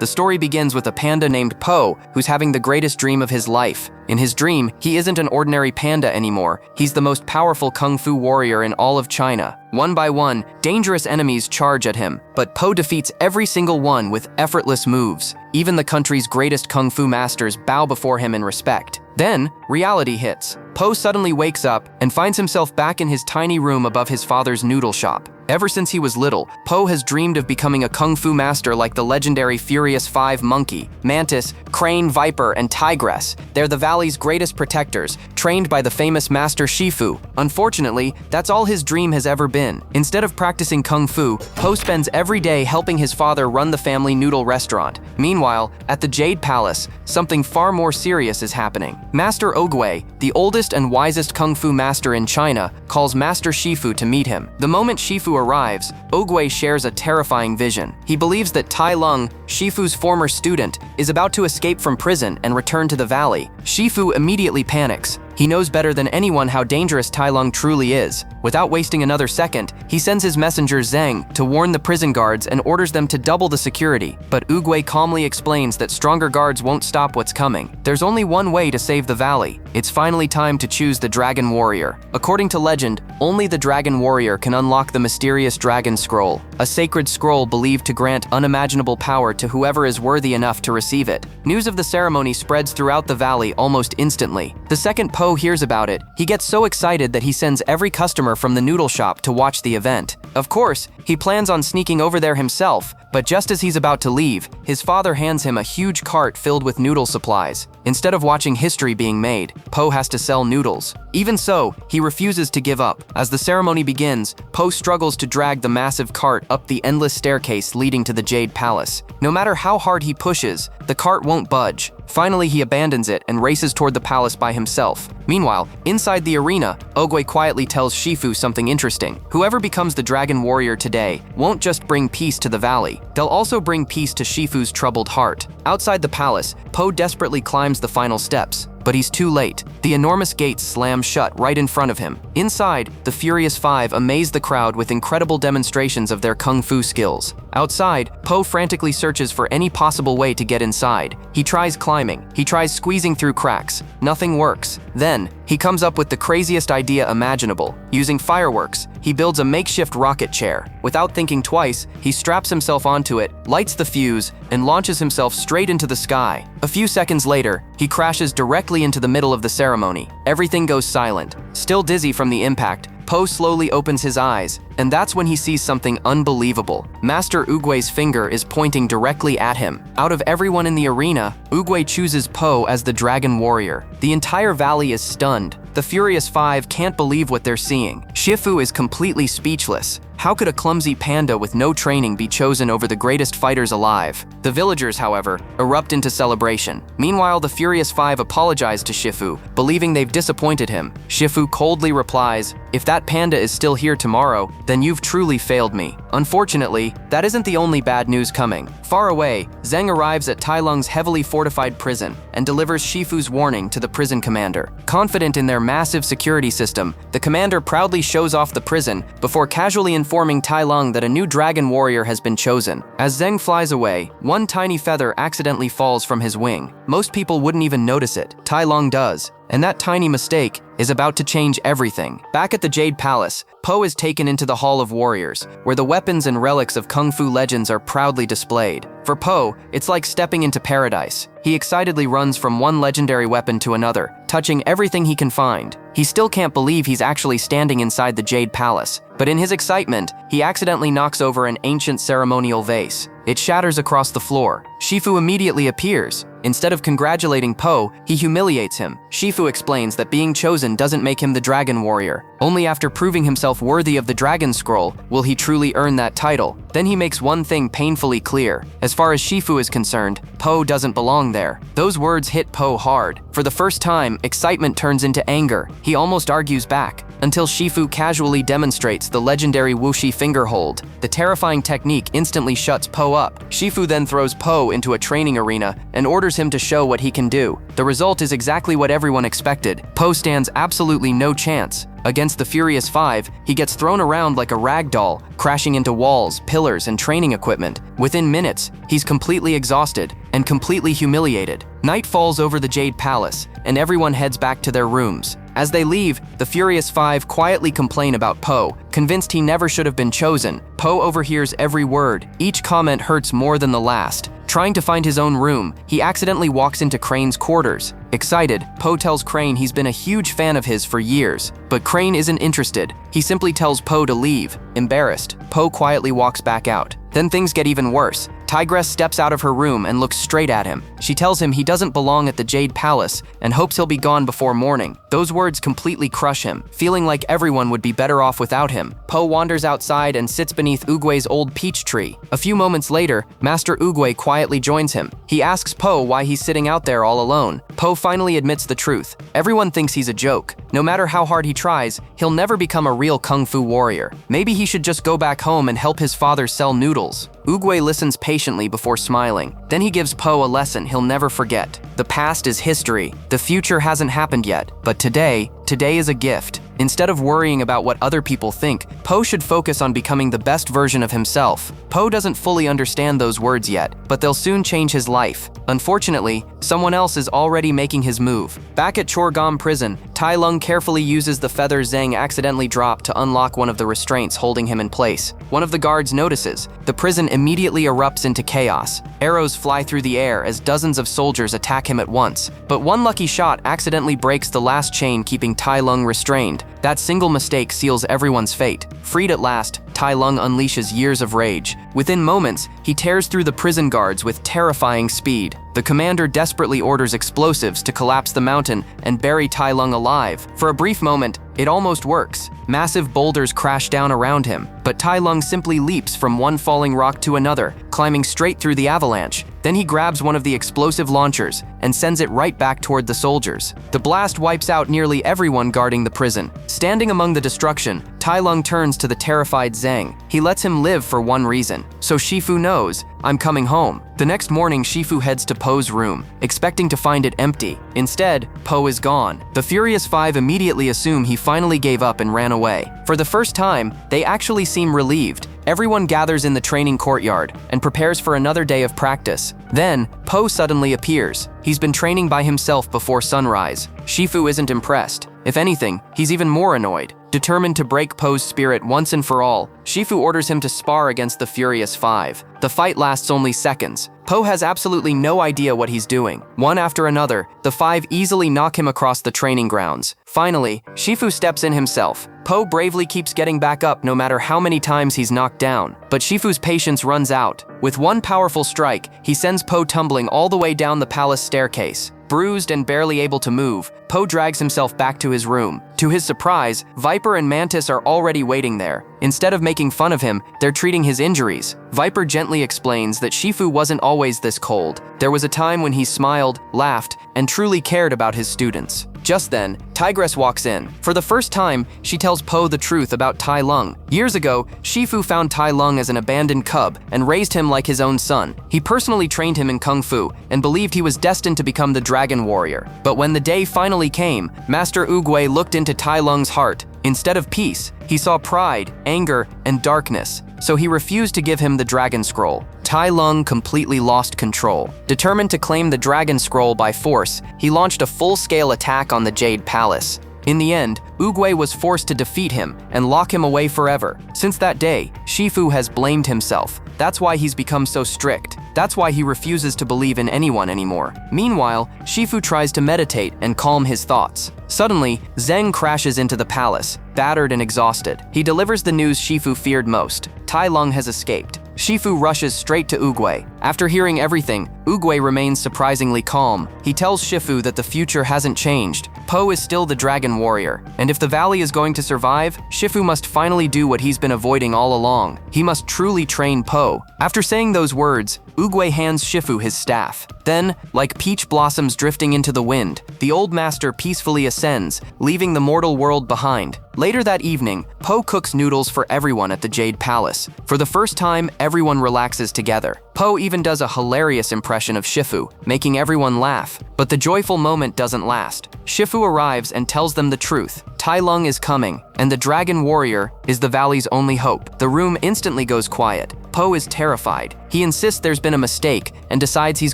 The story begins with a panda named Po, who's having the greatest dream of his life. In his dream, he isn't an ordinary panda anymore. He's the most powerful kung fu warrior in all of China. One by one, dangerous enemies charge at him, but Po defeats every single one with effortless moves. Even the country's greatest kung fu masters bow before him in respect. Then, reality hits. Po suddenly wakes up and finds himself back in his tiny room above his father's noodle shop. Ever since he was little, Po has dreamed of becoming a kung fu master like the legendary Furious 5 monkey, mantis, crane, viper, and tigress. They're the valley's greatest protectors, trained by the famous master Shifu. Unfortunately, that's all his dream has ever been. Instead of practicing kung fu, Po spends every day helping his father run the family noodle restaurant. Meanwhile, at the Jade Palace, something far more serious is happening. Master Oogway, the oldest and wisest kung fu master in China, calls Master Shifu to meet him. The moment Shifu arrives, Oogway shares a terrifying vision. He believes that Tai Lung, Shifu's former student, is about to escape from prison and return to the valley. Shifu immediately panics. He knows better than anyone how dangerous Tai Lung truly is. Without wasting another second, he sends his messenger Zheng to warn the prison guards and orders them to double the security. But Oogway calmly explains that stronger guards won't stop what's coming. There's only one way to save the valley. It's finally time to choose the Dragon Warrior. According to legend, only the Dragon Warrior can unlock the mysterious Dragon Scroll, a sacred scroll believed to grant unimaginable power to whoever is worthy enough to receive it. News of the ceremony spreads throughout the valley almost instantly. The second Po hears about it, he gets so excited that he sends every customer from the noodle shop to watch the event. Of course, he plans on sneaking over there himself, but just as he's about to leave, his father hands him a huge cart filled with noodle supplies. Instead of watching history being made, Po has to sell noodles. Even so, he refuses to give up. As the ceremony begins, Po struggles to drag the massive cart up the endless staircase leading to the Jade Palace. No matter how hard he pushes, the cart won't budge. Finally, he abandons it and races toward the palace by himself. Meanwhile, inside the arena, Oogway quietly tells Shifu something interesting. Whoever becomes the Dragon Warrior today won't just bring peace to the valley. They'll also bring peace to Shifu's troubled heart. Outside the palace, Po desperately climbs the final steps. But he's too late. The enormous gates slam shut right in front of him. Inside, the Furious 5 amaze the crowd with incredible demonstrations of their kung fu skills. Outside, Po frantically searches for any possible way to get inside. He tries climbing. He tries squeezing through cracks. Nothing works. Then, he comes up with the craziest idea imaginable. Using fireworks, he builds a makeshift rocket chair. Without thinking twice, he straps himself onto it, lights the fuse, and launches himself straight into the sky. A few seconds later, he crashes directly into the middle of the ceremony. Everything goes silent. Still dizzy from the impact, Po slowly opens his eyes, and that's when he sees something unbelievable. Master Oogway's finger is pointing directly at him. Out of everyone in the arena, Oogway chooses Po as the Dragon Warrior. The entire valley is stunned. The Furious 5 can't believe what they're seeing. Shifu is completely speechless. How could a clumsy panda with no training be chosen over the greatest fighters alive? The villagers, however, erupt into celebration. Meanwhile, the Furious 5 apologize to Shifu, believing they've disappointed him. Shifu coldly replies, "If that panda is still here tomorrow, then you've truly failed me." Unfortunately, that isn't the only bad news coming. Far away, Zheng arrives at Tai Lung's heavily fortified prison and delivers Shifu's warning to the prison commander. Confident in their massive security system, the commander proudly shows off the prison before casually informing Tai Lung that a new Dragon Warrior has been chosen. As Zheng flies away, one tiny feather accidentally falls from his wing. Most people wouldn't even notice it. Tai Lung does. And that tiny mistake is about to change everything. Back at the Jade Palace, Po is taken into the Hall of Warriors, where the weapons and relics of kung fu legends are proudly displayed. For Po, it's like stepping into paradise. He excitedly runs from one legendary weapon to another, touching everything he can find. He still can't believe he's actually standing inside the Jade Palace, but in his excitement, he accidentally knocks over an ancient ceremonial vase. It shatters across the floor. Shifu immediately appears. Instead of congratulating Po, he humiliates him. Shifu explains that being chosen doesn't make him the Dragon Warrior. Only after proving himself worthy of the Dragon Scroll will he truly earn that title. Then he makes one thing painfully clear. As far as Shifu is concerned, Po doesn't belong there. Those words hit Po hard. For the first time, excitement turns into anger. He almost argues back. until Shifu casually demonstrates the legendary Wuxi finger hold. The terrifying technique instantly shuts Po up. Shifu then throws Po into a training arena and orders him to show what he can do. The result is exactly what everyone expected. Po stands absolutely no chance. Against the Furious Five, he gets thrown around like a rag doll, crashing into walls, pillars, and training equipment. Within minutes, he's completely exhausted and completely humiliated. Night falls over the Jade Palace, and everyone heads back to their rooms. As they leave, the Furious Five quietly complain about Po, convinced he never should have been chosen. Po overhears every word. Each comment hurts more than the last. Trying to find his own room, he accidentally walks into Crane's quarters. Excited, Po tells Crane he's been a huge fan of his for years, but Crane isn't interested. He simply tells Po to leave. Embarrassed, Po quietly walks back out. Then things get even worse. Tigress steps out of her room and looks straight at him. She tells him he doesn't belong at the Jade Palace and hopes he'll be gone before morning. Those words completely crush him, feeling like everyone would be better off without him. Po wanders outside and sits beneath Oogway's old peach tree. A few moments later, Master Oogway quietly joins him. He asks Po why he's sitting out there all alone. Po finally admits the truth. Everyone thinks he's a joke. No matter how hard he tries, he'll never become a real kung fu warrior. Maybe he should just go back home and help his father sell noodles. Oogway listens patiently before smiling. Then he gives Po a lesson he'll never forget. The past is history. The future hasn't happened yet, but today is a gift. Instead of worrying about what other people think, Po should focus on becoming the best version of himself. Po doesn't fully understand those words yet, but they'll soon change his life. Unfortunately, someone else is already making his move. Back at Chorgam prison, Tai Lung carefully uses the feather Zheng accidentally dropped to unlock one of the restraints holding him in place. One of the guards notices. The prison immediately erupts into chaos. Arrows fly through the air as dozens of soldiers attack him at once. But one lucky shot accidentally breaks the last chain keeping Tai Lung restrained. That single mistake seals everyone's fate. Freed at last, Tai Lung unleashes years of rage. Within moments, he tears through the prison guards with terrifying speed. The commander desperately orders explosives to collapse the mountain and bury Tai Lung alive. For a brief moment, it almost works. Massive boulders crash down around him, but Tai Lung simply leaps from one falling rock to another, climbing straight through the avalanche. Then he grabs one of the explosive launchers and sends it right back toward the soldiers. The blast wipes out nearly everyone guarding the prison. Standing among the destruction, Tai Lung turns to the terrified Zheng. He lets him live for one reason. So Shifu knows, I'm coming home. The next morning, Shifu heads to Po's room, expecting to find it empty. Instead, Po is gone. The Furious Five immediately assume he finally gave up and ran away. For the first time, they actually seem relieved. Everyone gathers in the training courtyard and prepares for another day of practice. Then, Po suddenly appears. He's been training by himself before sunrise. Shifu isn't impressed. If anything, he's even more annoyed. Determined to break Po's spirit once and for all, Shifu orders him to spar against the Furious Five. The fight lasts only seconds. Po has absolutely no idea what he's doing. One after another, the five easily knock him across the training grounds. Finally, Shifu steps in himself. Po bravely keeps getting back up no matter how many times he's knocked down. But Shifu's patience runs out. With one powerful strike, he sends Po tumbling all the way down the palace staircase. Bruised and barely able to move, Po drags himself back to his room. To his surprise, Viper and Mantis are already waiting there. Instead of making fun of him, they're treating his injuries. Viper gently explains that Shifu wasn't always this cold. There was a time when he smiled, laughed, and truly cared about his students. Just then, Tigress walks in. For the first time, she tells Po the truth about Tai Lung. Years ago, Shifu found Tai Lung as an abandoned cub and raised him like his own son. He personally trained him in Kung Fu and believed he was destined to become the Dragon Warrior. But when the day finally came, Master Oogway looked into Tai Lung's heart. Instead of peace, he saw pride, anger, and darkness, so he refused to give him the Dragon Scroll. Tai Lung completely lost control. Determined to claim the Dragon Scroll by force, he launched a full-scale attack on the Jade Palace. In the end, Oogway was forced to defeat him and lock him away forever. Since that day, Shifu has blamed himself. That's why he's become so strict. That's why he refuses to believe in anyone anymore. Meanwhile, Shifu tries to meditate and calm his thoughts. Suddenly, Zheng crashes into the palace, battered and exhausted. He delivers the news Shifu feared most. Tai Lung has escaped. Shifu rushes straight to Oogway. After hearing everything, Oogway remains surprisingly calm. He tells Shifu that the future hasn't changed. Po is still the dragon warrior, and if the valley is going to survive, Shifu must finally do what he's been avoiding all along. He must truly train Po. After saying those words, Oogway hands Shifu his staff. Then, like peach blossoms drifting into the wind, the old master peacefully ascends, leaving the mortal world behind. Later that evening, Po cooks noodles for everyone at the Jade Palace. For the first time, everyone relaxes together. Po even does a hilarious impression of Shifu, making everyone laugh. But the joyful moment doesn't last. Shifu arrives and tells them the truth. Tai Lung is coming, and the Dragon Warrior is the valley's only hope. The room instantly goes quiet. Po is terrified. He insists there's been a mistake and decides he's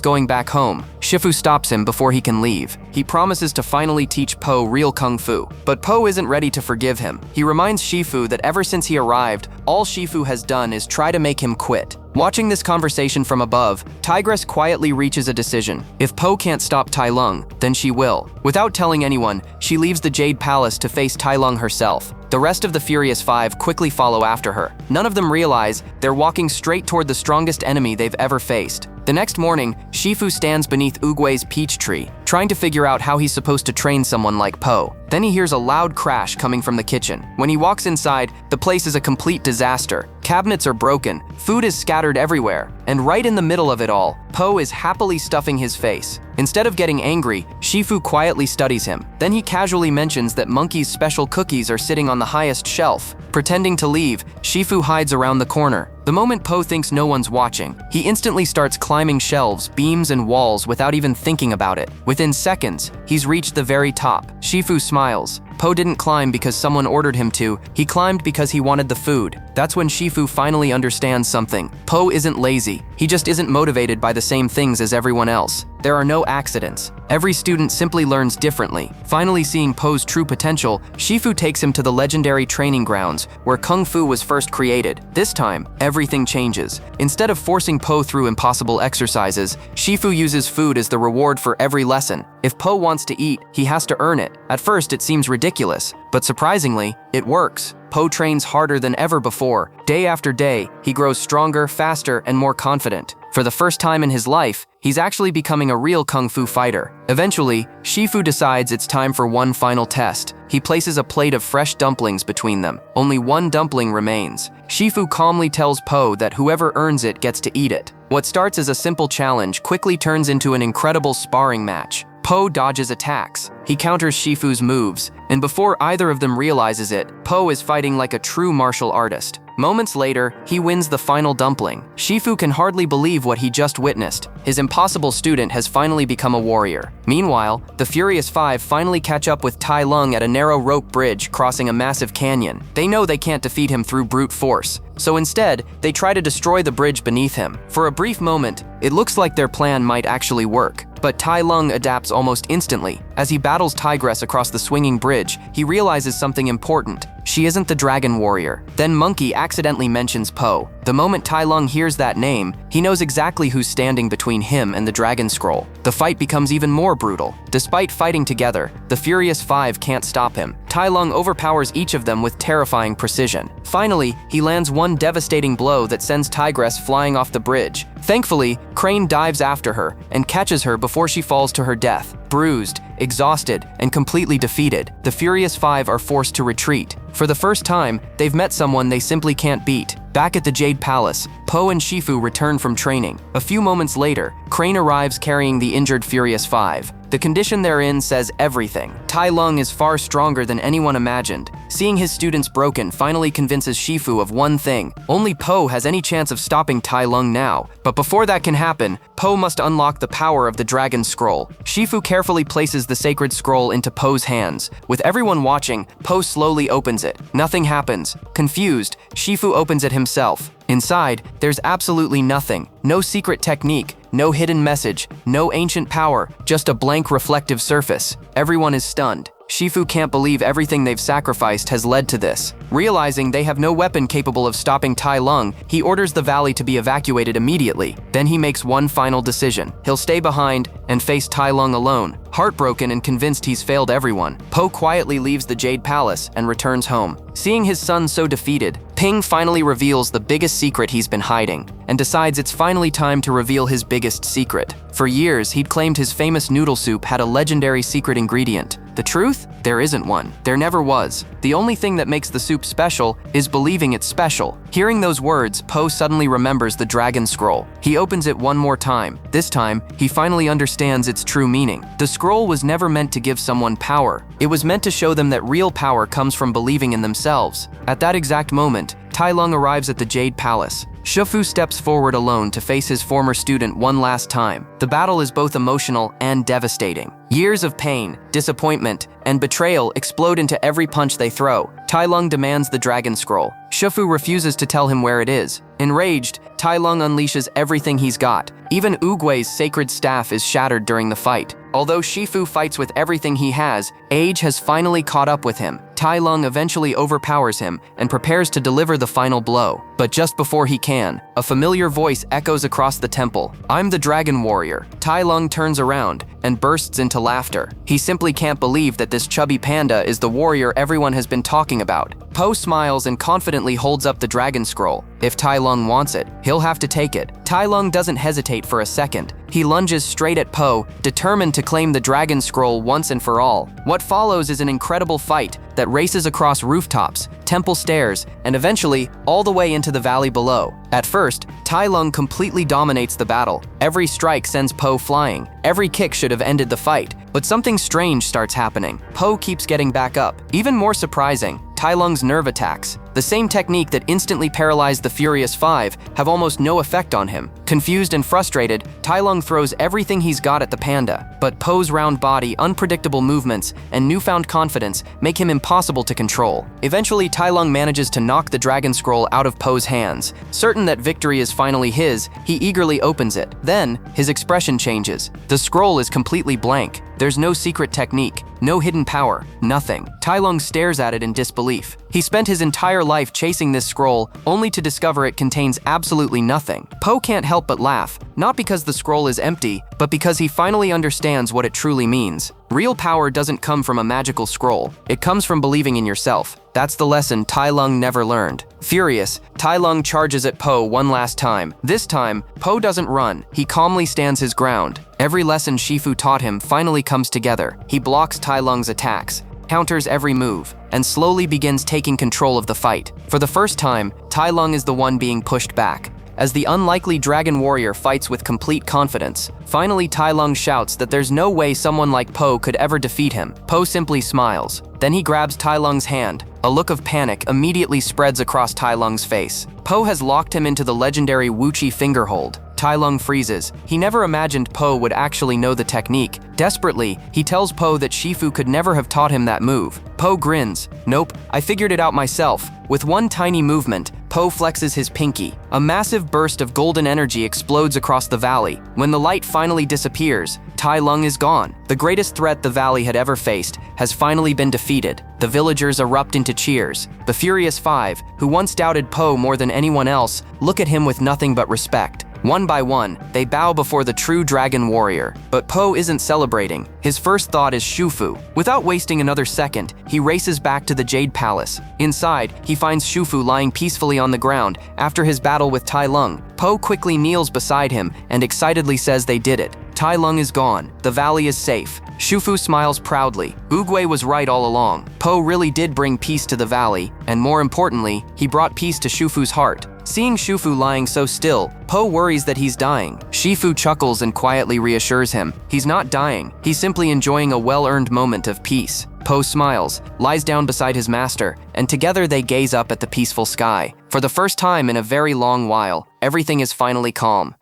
going back home. Shifu stops him before he can leave. He promises to finally teach Po real kung fu, but Po isn't ready to forgive him. He reminds Shifu that ever since he arrived, all Shifu has done is try to make him quit. Watching this conversation from above, Tigress quietly reaches a decision. If Po can't stop Tai Lung, then she will. Without telling anyone, she leaves the Jade Palace to face Tai Lung herself. The rest of the Furious Five quickly follow after her. None of them realize they're walking straight toward the strongest enemy they've ever faced. The next morning, Shifu stands beneath Oogway's peach tree, trying to figure out how he's supposed to train someone like Po. Then he hears a loud crash coming from the kitchen. When he walks inside, the place is a complete disaster. Cabinets are broken, food is scattered everywhere, and right in the middle of it all, Po is happily stuffing his face. Instead of getting angry, Shifu quietly studies him. Then he casually mentions that Monkey's special cookies are sitting on the highest shelf. Pretending to leave, Shifu hides around the corner. The moment Po thinks no one's watching, he instantly starts climbing shelves, beams, and walls without even thinking about it. Within seconds, he's reached the very top. Shifu smiles. Po didn't climb because someone ordered him to, he climbed because he wanted the food. That's when Shifu finally understands something. Po isn't lazy, he just isn't motivated by the same things as everyone else. There are no accidents. Every student simply learns differently. Finally seeing Po's true potential, Shifu takes him to the legendary training grounds, where Kung Fu was first created. This time, everything changes. Instead of forcing Po through impossible exercises, Shifu uses food as the reward for every lesson. If Po wants to eat, he has to earn it. At first, it seems ridiculous, but surprisingly, it works. Po trains harder than ever before. Day after day, he grows stronger, faster, and more confident. For the first time in his life, he's actually becoming a real kung fu fighter. Eventually, Shifu decides it's time for one final test. He places a plate of fresh dumplings between them. Only one dumpling remains. Shifu calmly tells Po that whoever earns it gets to eat it. What starts as a simple challenge quickly turns into an incredible sparring match. Po dodges attacks. He counters Shifu's moves, and before either of them realizes it, Po is fighting like a true martial artist. Moments later, he wins the final dumpling. Shifu can hardly believe what he just witnessed. His impossible student has finally become a warrior. Meanwhile, the Furious Five finally catch up with Tai Lung at a narrow rope bridge crossing a massive canyon. They know they can't defeat him through brute force, so instead, they try to destroy the bridge beneath him. For a brief moment, it looks like their plan might actually work. But Tai Lung adapts almost instantly. As he battles Tigress across the swinging bridge, he realizes something important. She isn't the Dragon Warrior. Then Monkey accidentally mentions Po. The moment Tai Lung hears that name, he knows exactly who's standing between him and the Dragon Scroll. The fight becomes even more brutal. Despite fighting together, the Furious Five can't stop him. Tai Lung overpowers each of them with terrifying precision. Finally, he lands one devastating blow that sends Tigress flying off the bridge. Thankfully, Crane dives after her and catches her before she falls to her death. Bruised, exhausted, and completely defeated, the Furious Five are forced to retreat. For the first time, they've met someone they simply can't beat. Back at the Jade Palace, Po and Shifu return from training. A few moments later, Crane arrives carrying the injured Furious Five. The condition they're in says everything. Tai Lung is far stronger than anyone imagined. Seeing his students broken finally convinces Shifu of one thing. Only Po has any chance of stopping Tai Lung now. But before that can happen, Po must unlock the power of the Dragon Scroll. Shifu carefully places the sacred scroll into Po's hands. With everyone watching, Po slowly opens it. Nothing happens. Confused, Shifu opens it himself. Inside, there's absolutely nothing. No secret technique, no hidden message, no ancient power, just a blank reflective surface. Everyone is stunned. Shifu can't believe everything they've sacrificed has led to this. Realizing they have no weapon capable of stopping Tai Lung, he orders the valley to be evacuated immediately. Then he makes one final decision. He'll stay behind and face Tai Lung alone. Heartbroken and convinced he's failed everyone, Po quietly leaves the Jade Palace and returns home. Seeing his son so defeated, Ping finally reveals the biggest secret he's been hiding. and decides it's finally time to reveal his biggest secret. For years, he'd claimed his famous noodle soup had a legendary secret ingredient. The truth? There isn't one. There never was. The only thing that makes the soup special is believing it's special. Hearing those words, Po suddenly remembers the dragon scroll. He opens it one more time. This time, he finally understands its true meaning. The scroll was never meant to give someone power. It was meant to show them that real power comes from believing in themselves. At that exact moment, Tai Lung arrives at the Jade Palace. Shufu steps forward alone to face his former student one last time. The battle is both emotional and devastating. Years of pain, disappointment, and betrayal explode into every punch they throw. Tai Lung demands the dragon scroll. Shufu refuses to tell him where it is. Enraged, Tai Lung unleashes everything he's got. Even Oogway's sacred staff is shattered during the fight. Although Shifu fights with everything he has, age has finally caught up with him. Tai Lung eventually overpowers him and prepares to deliver the final blow. But just before he can, a familiar voice echoes across the temple. "I'm the Dragon Warrior." Tai Lung turns around and bursts into laughter. He simply can't believe that this chubby panda is the warrior everyone has been talking about. Po smiles and confidently holds up the dragon scroll. If Tai Lung wants it, he'll have to take it. Tai Lung doesn't hesitate for a second. He lunges straight at Po, determined to claim the dragon scroll once and for all. What follows is an incredible fight that races across rooftops, temple stairs, and eventually all the way into the valley below. At first, Tai Lung completely dominates the battle. Every strike sends Po flying. Every kick should have ended the fight. But something strange starts happening. Po keeps getting back up. Even more surprising, Tai Lung's nerve attacks, the same technique that instantly paralyzed the Furious Five, have almost no effect on him. Confused and frustrated, Tai Lung throws everything he's got at the panda. But Po's round body, unpredictable movements, and newfound confidence make him impossible to control. Eventually, Tai Lung manages to knock the dragon scroll out of Po's hands. Certain that victory is finally his, he eagerly opens it. Then, his expression changes. The scroll is completely blank. There's no secret technique, no hidden power, nothing. Tai Lung stares at it in disbelief. He spent his entire life chasing this scroll, only to discover it contains absolutely nothing. Po can't help but laugh, not because the scroll is empty, but because he finally understands what it truly means. Real power doesn't come from a magical scroll. It comes from believing in yourself. That's the lesson Tai Lung never learned. Furious, Tai Lung charges at Po one last time. This time, Po doesn't run. He calmly stands his ground. Every lesson Shifu taught him finally comes together. He blocks Tai Lung's attacks, counters every move, and slowly begins taking control of the fight. For the first time, Tai Lung is the one being pushed back. As the unlikely dragon warrior fights with complete confidence, finally Tai Lung shouts that there's no way someone like Po could ever defeat him. Po simply smiles. Then he grabs Tai Lung's hand. A look of panic immediately spreads across Tai Lung's face. Po has locked him into the legendary Wuchi finger hold. Tai Lung freezes. He never imagined Po would actually know the technique. Desperately, he tells Po that Shifu could never have taught him that move. Po grins. "Nope, I figured it out myself." With one tiny movement, Po flexes his pinky. A massive burst of golden energy explodes across the valley. When the light finally disappears, Tai Lung is gone. The greatest threat the valley had ever faced has finally been defeated. The villagers erupt into cheers. The Furious Five, who once doubted Po more than anyone else, look at him with nothing but respect. One by one, they bow before the true dragon warrior. But Po isn't celebrating. His first thought is Shufu. Without wasting another second, he races back to the Jade Palace. Inside, he finds Shufu lying peacefully on the ground after his battle with Tai Lung. Po quickly kneels beside him and excitedly says they did it. Tai Lung is gone. The valley is safe. Shufu smiles proudly. Oogway was right all along. Po really did bring peace to the valley, and more importantly, he brought peace to Shufu's heart. Seeing Shufu lying so still, Po worries that he's dying. Shifu chuckles and quietly reassures him. He's not dying. He's simply enjoying a well-earned moment of peace. Po smiles, lies down beside his master, and together they gaze up at the peaceful sky. For the first time in a very long while, everything is finally calm.